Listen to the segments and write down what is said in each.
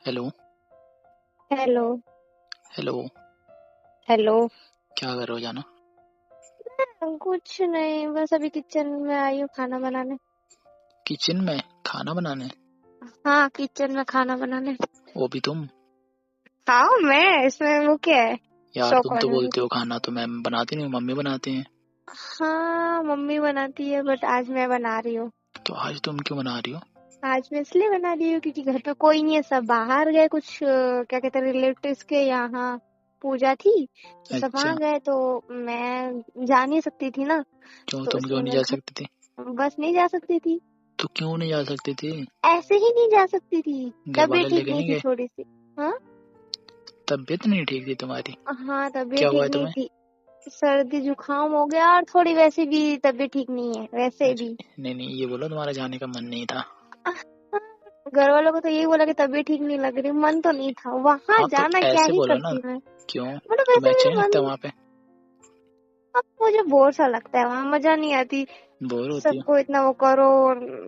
Hello. Hello. Hello. Hello. क्या कर रहे हो जाना? कुछ नहीं, बस अभी किचन में आई हूँ खाना बनाने। किचन में खाना बनाने? हाँ, किचन में खाना बनाने। वो भी तुम? हाँ, मैं इसमें वो क्या है? यार शौक तुम तो वाली। बोलते हो खाना तो मैं बनाती नहीं हूँ, मम्मी बनाती हैं। हाँ, मम्मी बनाती है बट आज मैं बना रही हूँ। तो आज तुम क्यों बना रही हो? आज मैं इसलिए बना रही हूँ क्योंकि घर पे कोई नहीं है, सब बाहर गए, कुछ क्या कहते हैं, रिलेटिव्स के यहाँ पूजा थी तो सब अच्छा, वहाँ गए, तो मैं जा नहीं सकती थी ना, क्यों तो तुम क्यों इसलिए नहीं मैं जा घर सकती थी? बस नहीं जा सकती थी। तो क्यों नहीं जा सकती थी? ऐसे ही नहीं जा सकती थी, घर तबीयत वाले ठीक लेके नहीं नहीं थी गए? थोड़ी सी। हाँ। तबीयत नहीं ठीक थी तुम्हारी? हाँ, तबीयत क्या हुआ ठीक है नहीं तुम्हें? थी। सर्दी जुकाम हो गया और थोड़ी वैसे भी तबीयत ठीक नहीं है वैसे अच्छा, भी। नहीं नहीं, ये बोलो तुम्हारा जाने का मन नहीं था। घर वालों को तो यही बोला कि तबीयत ठीक नहीं लग रही, मन तो नहीं था, वहां हाँ तो जाना क्या ऐसे ही बोलो ना। करती मैं। क्यों? मतलब तुम्हें वैसे अच्छा मेरा नहीं लगता मन। वहाँ पे? अब मुझे बोर सा लगता है, वहां मजा नहीं आती। बोर होती हो? सबको इतना वो करो,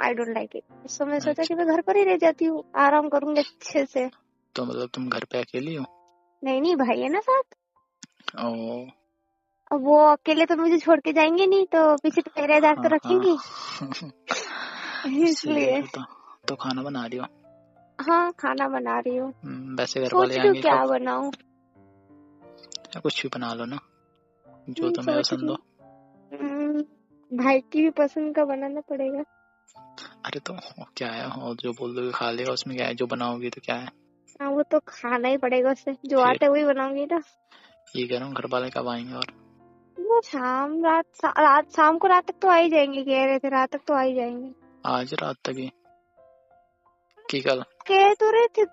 आई डोंट लाइक इट। तो मैं सोचा कि अच्छा, मैं घर पर ही रह जाती हूँ, आराम करूंगी अच्छे से। तो मतलब तुम घर पे अकेली हो? नहीं नहीं, भाई है ना साथ। ओ। अब वो अकेले तो मुझे छोड़ के जाएंगे नहीं, तो पीछे पहरेदार हाँ तो हाँ। रखेंगे। सही है इसलिए। फिर तो खाना बना रही हो? हाँ, खाना बना रही हूँ। वैसे घर वाले सोच रही हूँ आएंगे कब? क्या बनाऊं। या कुछ भी बना लो ना, जो तुम्हें सोच पसंद रही हो। हूँ। भाई की भी पसंद का बनाना पड़ेगा। अरे तो क्या है, और जो बोल दोगे खा लेगा, उसमें क्या है, जो बनाओगी तो क्या है। हाँ, वो तो खाना ही पड़ेगा उससे, जो फिर आता है वही बनाऊंगी ना। ये कह रहा हूँ, घर वाले कब आएंगे? और वो रात शाम को, रात तक तो आ ही जाएंगे, कह रहे थे रात तक तो आ ही जाएंगे। आज रात तक ही कि कल? कह तो रहे थे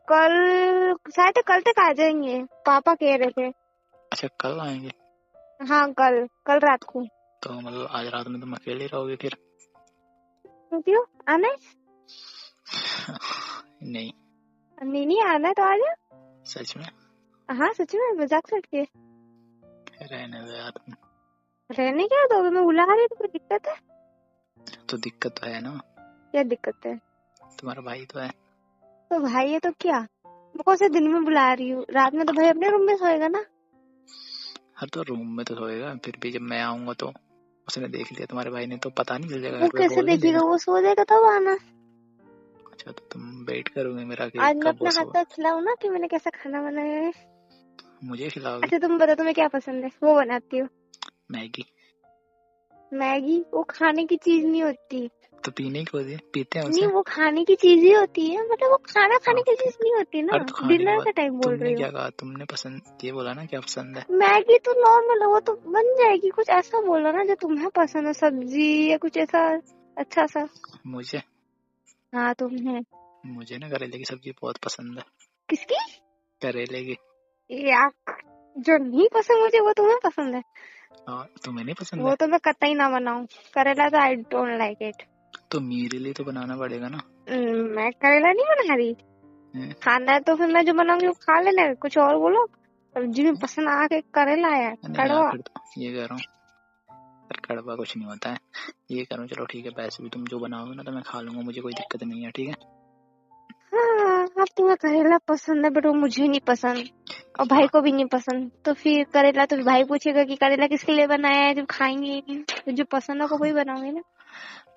कल, शायद कल तक आ जाएंगे, पापा कह रहे थे। अच्छा, कल आएंगे? हाँ, कल कल रात को। तो मतलब आज रात में तुम अकेले रहोगे फिर? तो क्यों आना है? नहीं। नहीं नहीं, आना है तो आ जा। सच में? हाँ सच में, मजाक करके। रहने दो यार तुम। रहने क्या, तो मैं बुला रही हूँ, तो कोई दिक्कत है? तो दिक्कत तो है ना, क्या दिक्कत है? तुम्हारा भाई तो है। तो भाई है तो क्या, मैं कौन से दिन में बुला रही हूँ, रात में तो भाई अपने रूम में सोएगा ना। हर तो रूम में तो सोएगा, फिर भी जब मैं आऊंगा तो उसने देख लिया तुम्हारे भाई ने, तो पता नहीं चल जाएगा, वो घर पे कैसे बोल नहीं देखेगा, देगा? वो सो जाएगा तब आना। अच्छा, तो तुम वेट करोगे मेरा कि आज मैं कब वो अपना हाथ सो? तो खिलाऊं ना कि मैंने कैसा खाना बनाया है। मुझे खिलाओगे? अच्छा तुम बताओ, तुम्हें क्या पसंद है, वो बनाती हो। मैगी? मैगी वो खाने की चीज नहीं होती। तो पीने की होती है, पीते हैं नहीं, उसे। वो खाने की चीज ही होती है, मतलब वो खाना खाने हाँ की फिर। चीज नहीं होती ना। अरे तो खाने की डिनर बात, का टाइम बोल तुमने रही क्या हो। कहा? तुमने पसंद ये बोला ना, क्या पसंद है? मैगी तो नॉर्मल है, वो तो बन जाएगी, कुछ ऐसा बोलो ना जो तुम्हें पसंद है, सब्जी या कुछ ऐसा अच्छा सा। मुझे हाँ तुम्हें। मुझे ना करेले की सब्जी बहुत पसंद है। किसकी? करेले की। यार, जो नहीं पसंद मुझे वो तुम्हें पसंद है। और तुम्हें नहीं पसंद है? वो तो मैं कतई ना बनाऊं, करेला तो आई डोंट लाइक इट। तो मेरे लिए तो बनाना पड़ेगा ना। मैं करेला नहीं बना रही। हैं? खाना है तो फिर मैं जो बनाऊंगी वो खा लेना, कुछ और बोलो। सब्जी में पसंद आके करेला है नहीं यार, कड़वा। फिर तो ये कह रहा हूँ, यार कड़वा कुछ नहीं होता है। ये कह रहा हूँ, चलो ठीक है, वैसे भी तुम जो बनाओगे ना तो मैं खा लूंगा, मुझे कोई दिक्कत नहीं है, ठीक है। हाँ, अब तुम्हें करेला पसंद है बट वो मुझे नहीं पसंद, और भाई हाँ। को भी नहीं पसंद, तो फिर करेला तो भाई पूछेगा कि करेला किसके लिए बनाया है, जब खाएंगे ही नहीं तो जो पसंद होगा वही बनाऊंगे ना।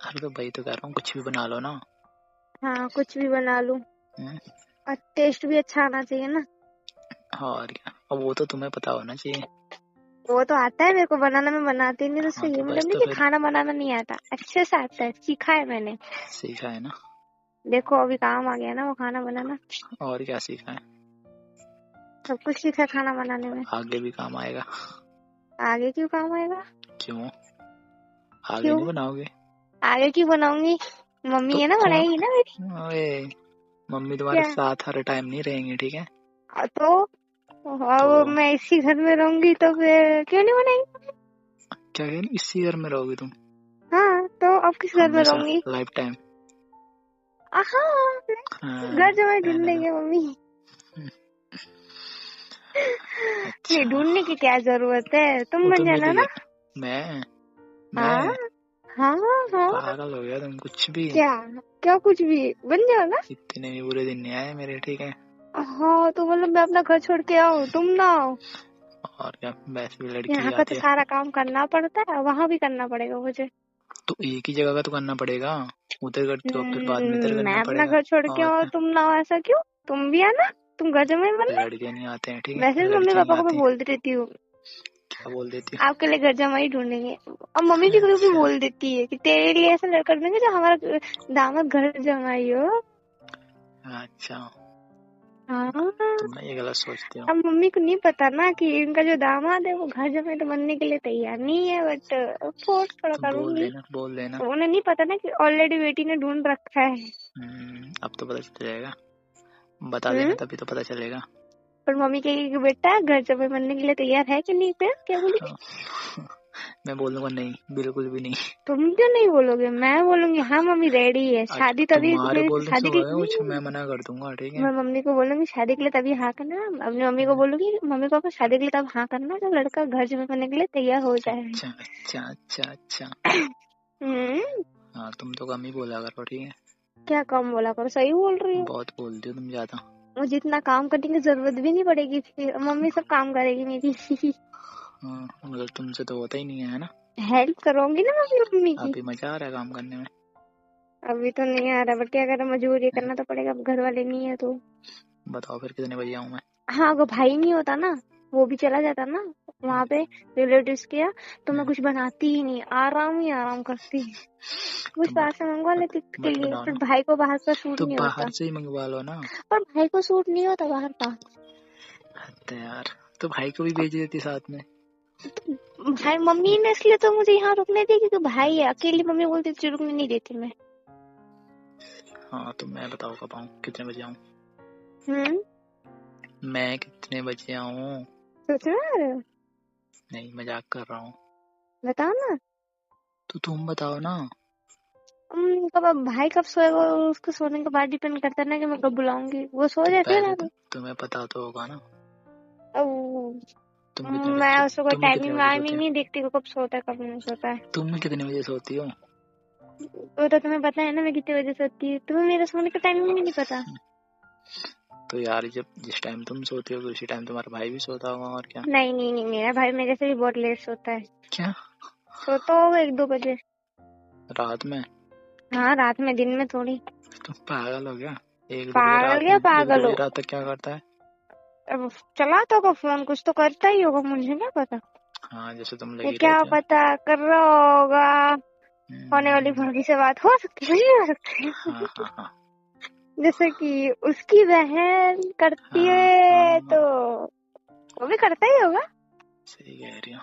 अरे तो भाई तो कह रहा हूँ, कुछ भी बना लो ना। हाँ, कुछ भी बना लूं, हैं? और टेस्ट भी अच्छा आना चाहिए ना। हाँ, और क्या, अब वो तो तुम्हें पता होना चाहिए। वो तो आता है मेरे को बनाना, मैं बनाती नहीं, तो हाँ उससे ये तो बस मतलब नहीं तो कि फिर खाना बनाना नहीं आता, अच्छे से आता है, सीखा है मैंने। सीखा है ना। देखो अभी काम आ गया ना वो खाना बनाना। और क्या सीखा है? सब कुछ सीखा है खाना बनाने में। आगे भी काम आएगा। आगे क्यों काम आएगा? क्यों? आगे क्यों नहीं बनाओगे? आगे क्यों बनाऊंगी? तो मम्मी है ना, कौन? बनाएगी ना मेरी। ओए, मम्मी तुम्हारे क्या? साथ हर टाइम नहीं रहेंगी, ठीक है। तो तो अब मैं इसी घर में रहूंगी तो फिर क्यों नहीं बनाएंगी? क्या कह रही, इसी घर में रहोगी तुम? हाँ, तो अब किस घर में हमेशा? रहूंगी? Life time? हाँ, घर हाँ, जमाई ढूंढ रहने दो। लेंगे मम्मी। नहीं, अच्छा, ढूंढने की क्या जरूरत है, तुम वो बन तो मिल जाना ही ना। गया। मैं हाँ, मैं हाँ हाँ, पागल हो गया तुम, कुछ भी। क्या क्या कुछ भी बन जाओ ना। इतने भी बुरे दिन नहीं आए मेरे, ठीक है। हाँ तो मतलब मैं अपना घर छोड़ के आऊँ, तुम ना आओ। और क्या, वैसे भी लड़की यहाँ का तो आती है सारा काम करना पड़ता है, वहाँ भी करना पड़ेगा मुझे। तो एक ही जगह का तो करना पड़ेगा। उधर करते हो फिर बाद में इधर मैं करना अपना पड़ेगा। घर छोड़ के और आओ, क्या, तुम ना आओ, ऐसा क्यों? तुम भी आना, तुम घर जमाई बनना। लड़के नहीं आते हैं, ठीक वैसे है, भी मम्मी लड़कियां ही पापा को मैं आती हैं। बोलती रहती हूँ क्या बोल देती आपके लिए घर जमाई ढूंढेंगे, और मम्मी भी है? कभी कभी अच्छा बोल देती है कि तेरे लिए ऐसा लड़का ढूंढेंगे जो हमारा दामाद घर जमाई हो। अच्छा, हाँ, तुम ना ये गलत सोचते हो। अब मम्मी को नहीं पता ना कि इनका जो दामाद है वो घर जमाई तो बनने के लिए तैयार नहीं है, बट फोर्स थोड़ा तुम बोल करूंगी। देना, बोल देना। उन्हें नहीं पता ना कि ऑलरेडी बेटी ने ढूंढ रखा है। अब तो पता चल जाएगा, बता देना हम्म, तभी तो पता चलेगा। पर मम्मी कहेगी कि बेटा घर जमाई बनने के लिए तैयार है कि नहीं? फिर क्या बोली? हाँ। मैं बोलूंगा नहीं, बिल्कुल भी नहीं। तुम क्यों नहीं बोलोगे? मैं बोलूंगी हाँ मम्मी रेडी है, अच्छा, शादी तभी तुम्हारे मेरी बोलने से शादी की होगा कुछ, नहीं। मैं मना कर दूंगा, ठीक है। मैं मम्मी को बोलूंगी शादी के लिए तभी हाँ करना। अपनी मम्मी को बोलूंगी मम्मी पापा शादी के लिए तब हाँ करना जब लड़का घर जमाई बनने के लिए तैयार हो जाए। अच्छा अच्छा अच्छा अच्छा। हम्म, हाँ, तुम तो कम ही बोला करो, ठीक है। क्या कम बोला करो, सही बोल रही हूँ। बहुत बोलती हो तुम ज्यादा। मुझे इतना काम करने की जरूरत भी नहीं पड़ेगी, फिर मम्मी सब काम करेगी मेरी। हाँ, मतलब तुमसे तो होता ही नहीं है ना। हेल्प करूंगी ना मम्मी मम्मी की। अभी मजा आ रहा है काम करने में। अभी तो नहीं आ रहा, बट क्या करें, मजबूरी करना तो पड़ेगा, अब घर वाले नहीं है तो। बताओ फिर कितने बजे आऊँ मैं। हाँ, अगर भाई नहीं होता ना, वो भी चला जाता ना वहाँ पे रिलेटिव्स के यहाँ, तो मैं हम्म, कुछ बनाती ही नहीं, आराम ही आराम करती। कुछ तो बाहर से मंगवा मत लेती के मत लिए, बनाओ पर ना। भाई को बाहर का सूट तो नहीं बाहर होता। से ही मंगवा लो ना। पर भाई को सूट नहीं होता बाहर का। तो यार, तो भाई को भी भेज देती साथ में। भाई मम्मी ने इसलिए तो मुझे यहाँ रुकने दी क्योंकि भाई है, अकेली मम्मी बोलती थी रुकने नहीं देती मैं। हाँ, तो मैं बताओ कब आऊँ, कितने बजे आऊँ। हम्म, मैं कितने बजे आऊँ। सोच रहे हो? नहीं, मजाक कर रहा हूँ। बताओ ना। तो तुम बताओ ना। कब अब भाई कब सोएगा, उसके सोने के बाद डिपेंड करता है ना कि मैं कब बुलाऊंगी, वो सो तो जाती है पहले रात में। तुम्हें पता तो होगा ना। अब तुम कितने बजे मैं उसको कोई तुम कितने टाइमिंग बजे सोते वाइमिंग हो। नहीं देखती, वो कब सोता है कब नहीं सोता है। तुम कितने बजे सोती हो। वो तो तुम्हें पता है ना मैं कितने बजे सोती हूँ, तुम्हें मेरे सोने का टाइमिंग भी नहीं पता। तो यार, जब जिस टाइम तुम सोती हो तो उसी टाइम तुम्हारा भाई भी सोता होगा, और क्या। नहीं नहीं नहीं, मेरा भाई मेरे से भी बहुत लेट सोता है। क्या, सोता होगा 1-2 बजे। रात में। हाँ रात में, दिन में थोड़ी। तुम पागल हो गया। 1-2 बजे पागल रात क्या में, एक दो पागल बजे हो? रात तक क्या करता है। अब चलाता होगा फोन, कुछ तो करता ही होगा, मुझे क्या पता। हाँ, जैसे तुम ये लगी क्या रहती हो। पता कर रहा होगा। होने वाली हम्म, भाभी से बात हो सकती है, नहीं हो सकती हाँ है? हाँ हाँ जैसे कि उसकी बहन करती हाँ है तो हाँ, वो भी करता ही होगा। सही कह रही हो।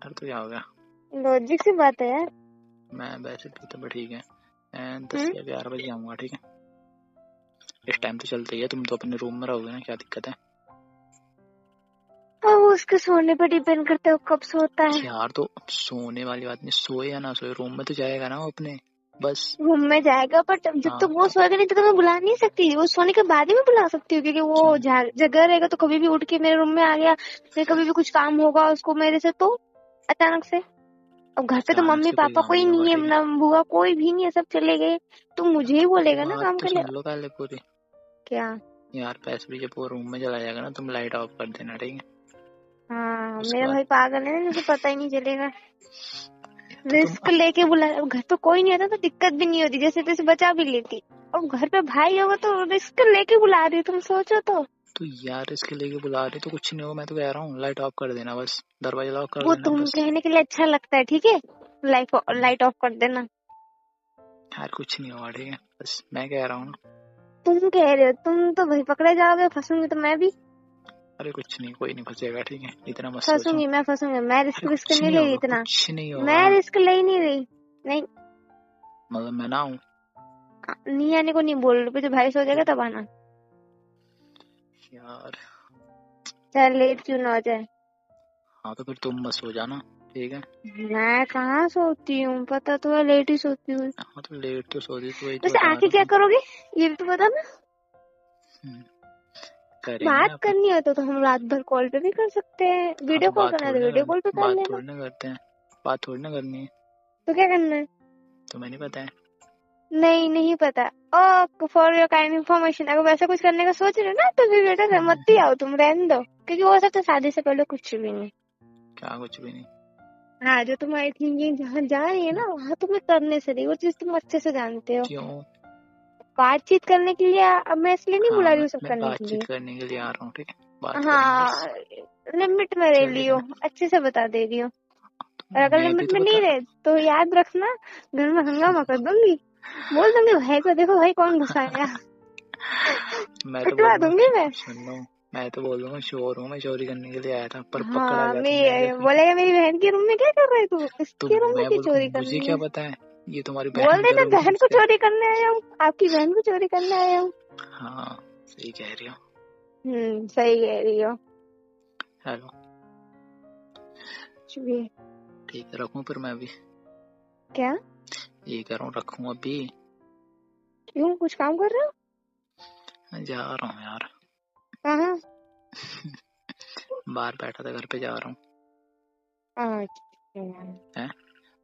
अरे तो क्या हो गया। लॉजिक सी बात है यार। मैं वैसे भी तो ठीक है। मैं 10 हम्म, या 11 बजे आऊंगा, ठीक है। इस टाइम तो चलता ही है, तुम तो अपने रूम में रहोगे ना, क्या दिक्कत है। अब वो उसके सोने पर डिपेंड करता है वो कब सोता है। यार, तो सोने वाली बात नहीं, सोए या ना सोए रूम में तो जाएगा ना वो अपने, बस। रूम में जाएगा, बट जब हाँ, तक वो सोएगा नहीं तो मैं बुला नहीं सकती, वो सोने के बाद ही मैं बुला सकती हूँ, क्योंकि वो क्यों। जगह रहेगा तो कभी भी उठ के मेरे रूम में आ गया, फिर कभी भी कुछ काम होगा उसको मेरे से तो अचानक से। अब घर पे तो अचानक मम्मी से कोई पापा काम कोई नहीं होगा, नहीं है ठीक है। ना, बुआ कोई भी नहीं है, सब चले गए, तो मुझे ही बोलेगा ना बात काम तो के लिए। सुन लो पहले पूरी। क्या? यार, पैसे भी जब वो रूम में चला जाएगा ना, तुम लाइट ऑफ कर देना, ठीक है। हाँ उसके मेरा बाद भाई पागल है ना, उसे पता ही नहीं चलेगा। तो तुम रिस्क लेके बुला, घर पे कोई नहीं होता तो दिक्कत भी नहीं होती, जैसे तैसे बचा भी लेती। अब घर पे भाई होगा तो रिस्क लेके बुला रही, तुम सोचो तो यार, इसके लेके बुला रही तो कुछ नहीं होगा, मैं तो कह रहा हूँ लाइट ऑफ कर देना, बस दरवाजा लॉक कर वो देना, तुम बस। कहने के लिए अच्छा लगता है, ठीक है, लाइट ऑफ कर देना। यार, कुछ नहीं होगा, ठीक है, बस मैं कह रहा हूँ ना। तुम कह रहे हो, तुम तो भाई पकड़े जाओगे, फंसूंगी तो मैं भी। अरे कुछ नहीं, कोई नहीं फंसेगा, ठीक है, इतना मत सोचो। फंसूंगी मैं रिस्क अरे रिस्क कुछ नहीं नहीं ले रही होगा, इतना। कुछ नहीं मैं होगा। रिस्क ले ही नहीं रही। नहीं, मतलब मैं ना हूँ। नहीं आने को नहीं बोल रही, जब भाई सो जाएगा तब आना, यार, चाहे लेट क्यों ना हो जाए। हाँ, तो फिर तुम मत सो जाना, ठीक है। मैं कहाँ सोती हूँ, पता तो है लेट ही सोती हूँ। हाँ, तो लेट तो सोती, तो वही तो वैसे बता आके रहा क्या हूँ। करोगे, ये भी तो पता ना। हम्म, करेंगे बात अपन। करनी हो तो हम रात भर कॉल पे भी कर सकते हैं, हाँ, तो वीडियो कॉल करना है तो वीडियो कॉल पे कर बात लेना। थोड़ी ना करते हैं, बात थोड़ी ना करनी है। तो क्या करना है? तुम्हें नहीं पता है? नहीं पता। Oh for your kind information, अगर वैसा कुछ करने का सोच रहे हो ना तो फिर बेटा मत ही आओ, तुम रहने दो, क्योंकि वो सब तो शादी से पहले कुछ भी नहीं। क्या कुछ भी नहीं? हाँ, जो तुम्हारी थिंकिंग जहाँ जा रही है ना वहाँ तुम्हें करने से नहीं, वो चीज तुम अच्छे से जानते हो। क्यों? बातचीत करने के लिए अब मैं इसलिए नहीं बुला हाँ, रही हूँ सब मैं करने के बातचीत लिए। करने के लिए आ रहा हूँ, ठीक है, बात करेंगे बस। हाँ, लिमिट में रह चलो ठीक लियो, है। अच्छे से बता दे रही हूँ। और अगर मैं भी लिमिट तो में नहीं बता। रहे तो याद रखना, घर में हंगामा कर दूंगी, बोल दूंगी भाई को, देखो भाई कौन घुसाया, मैं तो पिटवा बोलूंगा, दूंगी मैं। सुन लो, मैं तो बोल दूंगा चोर हूँ, मैं चोरी करने के लिए आया था, पर पकड़ा हाँ, गया तुम मेरे मैं फिर। बोलेगा मेरी बहन के रूम में क्या कर रहे तू, तो इसके रूम में मैं क्यों बोलूँ चोरी मुझे करनी क्या है। पता है, ये तुम्हारी बोल बहन का देना रूम है बहन को इसलिए। चोरी करने आया हूँ, आपकी बहन को चोरी करने आया हूँ। हाँ, सही कह रही हो। सही कह रही हो। हेलो, कुछ भी। ठीक है, रखूं फिर मैं भी? क्या? ये कह रहा हूँ, रखूं अभी? क्यों, कुछ काम कर रहे हो? मैं जा रहा हूँ यार। कहाँ? बाहर बैठा था, घर पे जा रहा हूँ। अच्छा। है,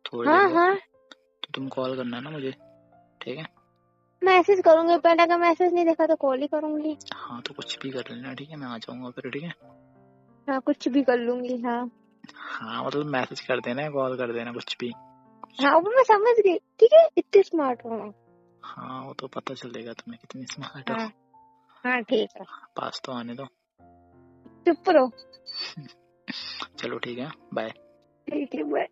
थोड़ी देर बाद हाँ तो तुम कॉल करना ना मुझे, ठीक है? मैसेज करूंगी, पहले अगर मैसेज नहीं देखा तो कॉल ही करूंगी। हाँ, तो कुछ भी कर लेना, ठीक है, मैं आ जाऊंगा फिर, ठीक है? हाँ, कुछ भी कर लूंगी। हाँ हाँ, मतलब मैसेज कर देना, कॉल कर देना, कुछ भी। हाँ, वो मैं समझ गई, ठीक है, इतनी स्मार्ट हूँ मैं। हाँ, वो तो पता चलेगा तुम्हें कितनी स्मार्ट हो। हाँ हाँ ठीक है, पास तो आने दो। चुप रहो। चलो ठीक है, बाय। ठीक है, बाय।